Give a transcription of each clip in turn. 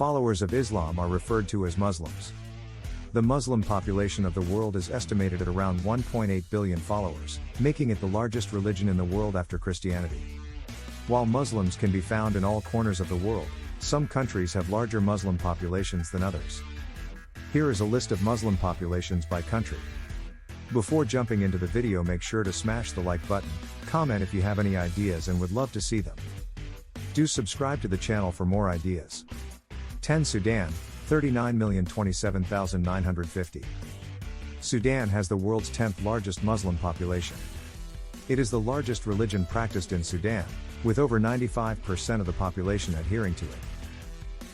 followers of Islam are referred to as Muslims. The Muslim population of the world is estimated at around 1.8 billion followers, making it the largest religion in the world after Christianity. While Muslims can be found in all corners of the world, some countries have larger Muslim populations than others. Here is a list of Muslim populations by country. Before jumping into the video, make sure to smash the like button, comment if you have any ideas and would love to see them. Do subscribe to the channel for more ideas. 10. Sudan, 39,027,950. Sudan has the world's 10th largest Muslim population. It is the largest religion practiced in Sudan, with over 95% of the population adhering to it.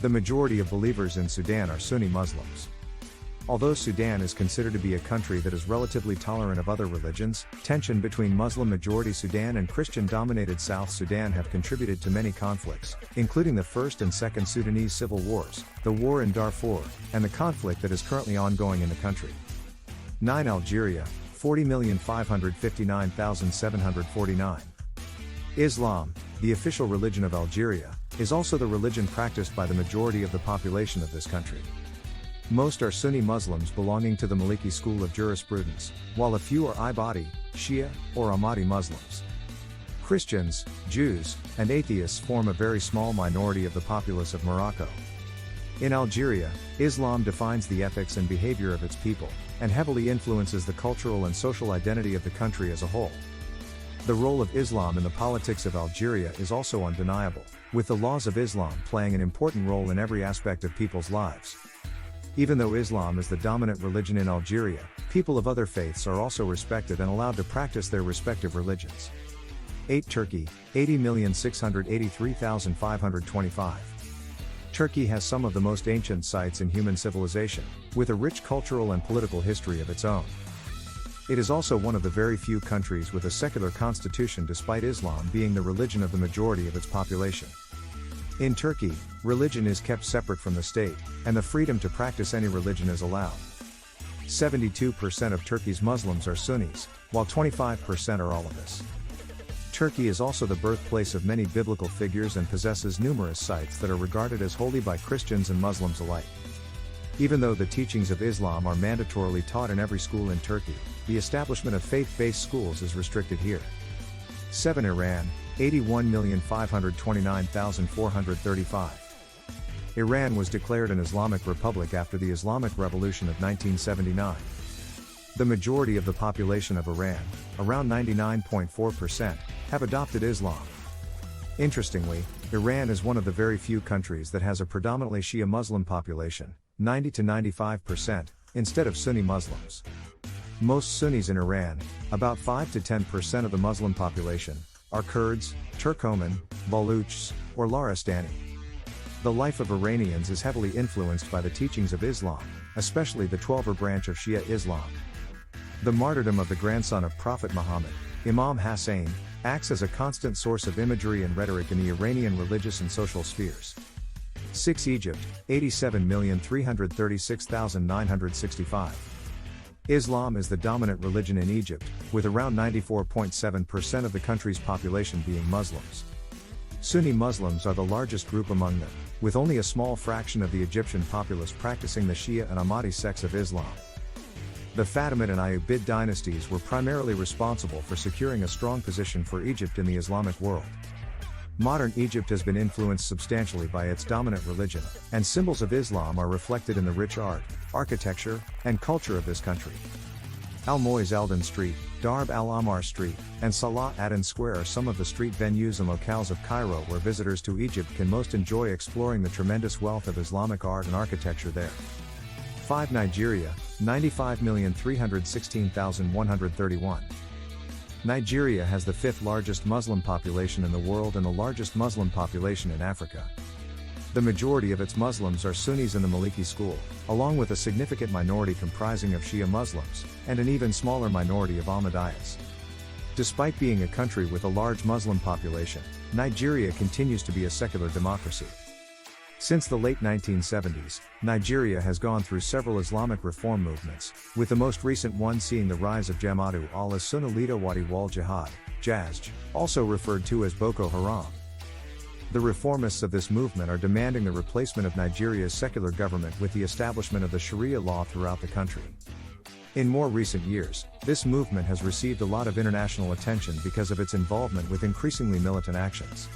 The majority of believers in Sudan are Sunni Muslims. Although Sudan is considered to be a country that is relatively tolerant of other religions, tension between Muslim-majority Sudan and Christian-dominated South Sudan have contributed to many conflicts, including the First and Second Sudanese civil wars, the war in Darfur, and the conflict that is currently ongoing in the country. 9. Algeria, 40,559,749. Islam, the official religion of Algeria, is also the religion practiced by the majority of the population of this country. Most are Sunni Muslims belonging to the Maliki school of jurisprudence, while a few are Ibadi, Shia, or Ahmadi Muslims. Christians, Jews, and atheists form a very small minority of the populace of Morocco. In Algeria, Islam defines the ethics and behavior of its people, and heavily influences the cultural and social identity of the country as a whole. The role of Islam in the politics of Algeria is also undeniable, with the laws of Islam playing an important role in every aspect of people's lives. Even though Islam is the dominant religion in Algeria, people of other faiths are also respected and allowed to practice their respective religions. 8. Turkey, 80,683,525. Turkey has some of the most ancient sites in human civilization, with a rich cultural and political history of its own. It is also one of the very few countries with a secular constitution despite Islam being the religion of the majority of its population. In Turkey, religion is kept separate from the state, and the freedom to practice any religion is allowed. 72% of Turkey's Muslims are Sunnis, while 25% are Alevis. Turkey is also the birthplace of many biblical figures and possesses numerous sites that are regarded as holy by Christians and Muslims alike. Even though the teachings of Islam are mandatorily taught in every school in Turkey, the establishment of faith-based schools is restricted here. 7. Iran, 81,529,435. Iran was declared an Islamic republic after the Islamic Revolution of 1979. The majority of the population of Iran, around 99.4%, have adopted Islam. Interestingly, Iran is one of the very few countries that has a predominantly Shia Muslim population, 90 to 95%, instead of Sunni Muslims. Most Sunnis in Iran, about 5 to 10% of the Muslim population, are Kurds, Turkoman, Baluchs, or Laristani. The life of Iranians is heavily influenced by the teachings of Islam, especially the Twelver branch of Shia Islam. The martyrdom of the grandson of Prophet Muhammad, Imam Hussein, acts as a constant source of imagery and rhetoric in the Iranian religious and social spheres. 6. Egypt, 87,336,965. Islam is the dominant religion in Egypt, with around 94.7% of the country's population being Muslims. Sunni Muslims are the largest group among them, with only a small fraction of the Egyptian populace practicing the Shia and Ahmadi sects of Islam. The Fatimid and Ayyubid dynasties were primarily responsible for securing a strong position for Egypt in the Islamic world. Modern Egypt has been influenced substantially by its dominant religion, and symbols of Islam are reflected in the rich art, architecture, and culture of this country. Al-Moiz Alden Street, Darb al-Ammar Street, and Salah Aden Square are some of the street venues and locales of Cairo where visitors to Egypt can most enjoy exploring the tremendous wealth of Islamic art and architecture there. 5. Nigeria, 95,316,131. Nigeria has the 5th largest Muslim population in the world and the largest Muslim population in Africa. The majority of its Muslims are Sunnis in the Maliki school, along with a significant minority comprising of Shia Muslims, and an even smaller minority of Ahmadiyas. Despite being a country with a large Muslim population, Nigeria continues to be a secular democracy. Since the late 1970s, Nigeria has gone through several Islamic reform movements, with the most recent one seeing the rise of Jama'atu al-Sunnah Wal Jihad, JASJ, also referred to as Boko Haram. The reformists of this movement are demanding the replacement of Nigeria's secular government with the establishment of the Sharia law throughout the country. In more recent years, this movement has received a lot of international attention because of its involvement with increasingly militant actions.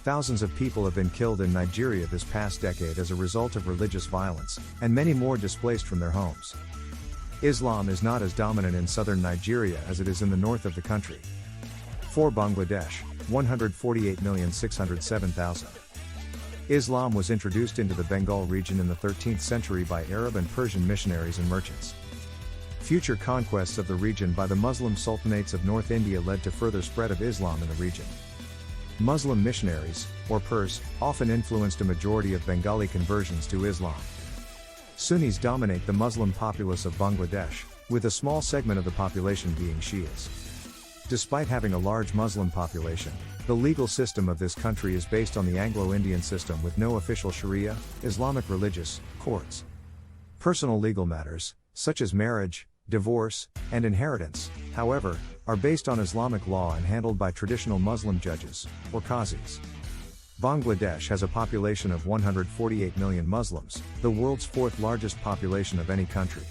Thousands of people have been killed in Nigeria this past decade as a result of religious violence, and many more displaced from their homes. Islam is not as dominant in southern Nigeria as it is in the north of the country. For Bangladesh, 148,607,000. Islam was introduced into the Bengal region in the 13th century by Arab and Persian missionaries and merchants. Future conquests of the region by the Muslim sultanates of North India led to further spread of Islam in the region. Muslim missionaries, or Purs, often influenced a majority of Bengali conversions to Islam. Sunnis dominate the Muslim populace of Bangladesh, with a small segment of the population being Shias. Despite having a large Muslim population, the legal system of this country is based on the Anglo-Indian system with no official Sharia, Islamic religious, courts. Personal legal matters, such as marriage, divorce, and inheritance, however, are based on Islamic law and handled by traditional Muslim judges, or qazis. Bangladesh has a population of 148 million Muslims, the world's fourth largest population of any country.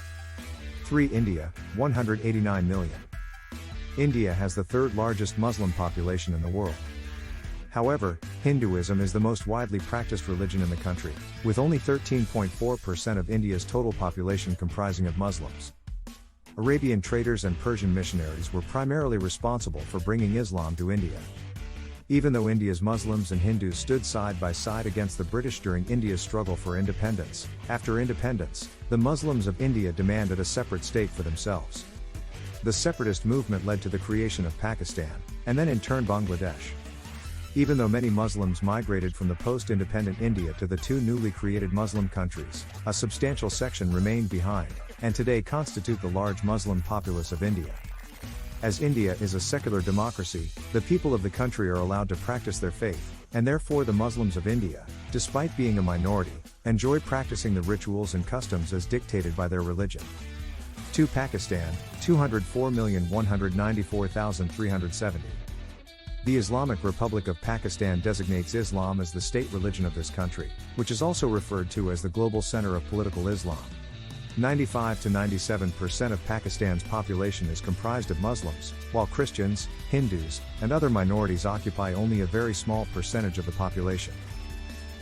3. India, 189 million. India has the third largest Muslim population in the world. However, Hinduism is the most widely practiced religion in the country, with only 13.4% of India's total population comprising of Muslims. Arabian traders and Persian missionaries were primarily responsible for bringing Islam to India. Even though India's Muslims and Hindus stood side by side against the British during India's struggle for independence, after independence, the Muslims of India demanded a separate state for themselves. The separatist movement led to the creation of Pakistan, and then in turn Bangladesh. Even though many Muslims migrated from the post-independent India to the two newly created Muslim countries, a substantial section remained behind, and today constitute the large Muslim populace of India. As India is a secular democracy, the people of the country are allowed to practice their faith, and therefore the Muslims of India, despite being a minority, enjoy practicing the rituals and customs as dictated by their religion. 2. Pakistan, 204,194,370. The Islamic Republic of Pakistan designates Islam as the state religion of this country, which is also referred to as the global center of political Islam. 95 to 97% of Pakistan's population is comprised of Muslims, while Christians, Hindus, and other minorities occupy only a very small percentage of the population.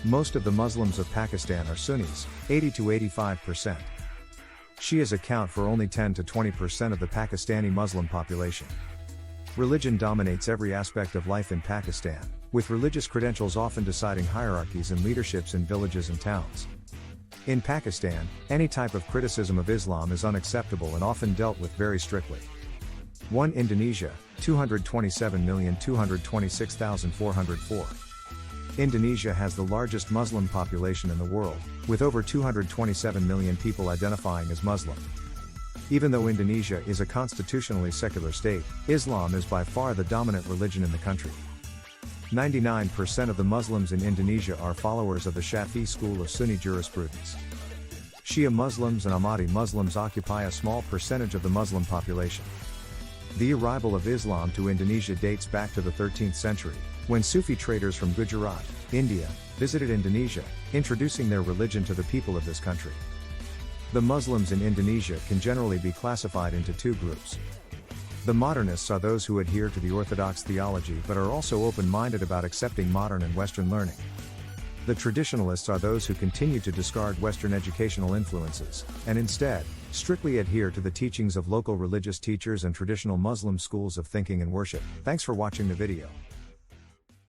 Most of the Muslims of Pakistan are Sunnis, 80 to 85%. Shias account for only 10 to 20% of the Pakistani Muslim population. Religion dominates every aspect of life in Pakistan, with religious credentials often deciding hierarchies and leaderships in villages and towns. In Pakistan, any type of criticism of Islam is unacceptable and often dealt with very strictly. 1. Indonesia, 227,226,404. Indonesia has the largest Muslim population in the world, with over 227 million people identifying as Muslim. Even though Indonesia is a constitutionally secular state, Islam is by far the dominant religion in the country. 99% of the Muslims in Indonesia are followers of the Shafi'i school of Sunni jurisprudence. Shia Muslims and Ahmadi Muslims occupy a small percentage of the Muslim population. The arrival of Islam to Indonesia dates back to the 13th century, when Sufi traders from Gujarat, India, visited Indonesia, introducing their religion to the people of this country. The Muslims in Indonesia can generally be classified into two groups. The modernists are those who adhere to the orthodox theology but are also open-minded about accepting modern and Western learning. The traditionalists are those who continue to discard Western educational influences, and instead, strictly adhere to the teachings of local religious teachers and traditional Muslim schools of thinking and worship. Thanks for watching the video.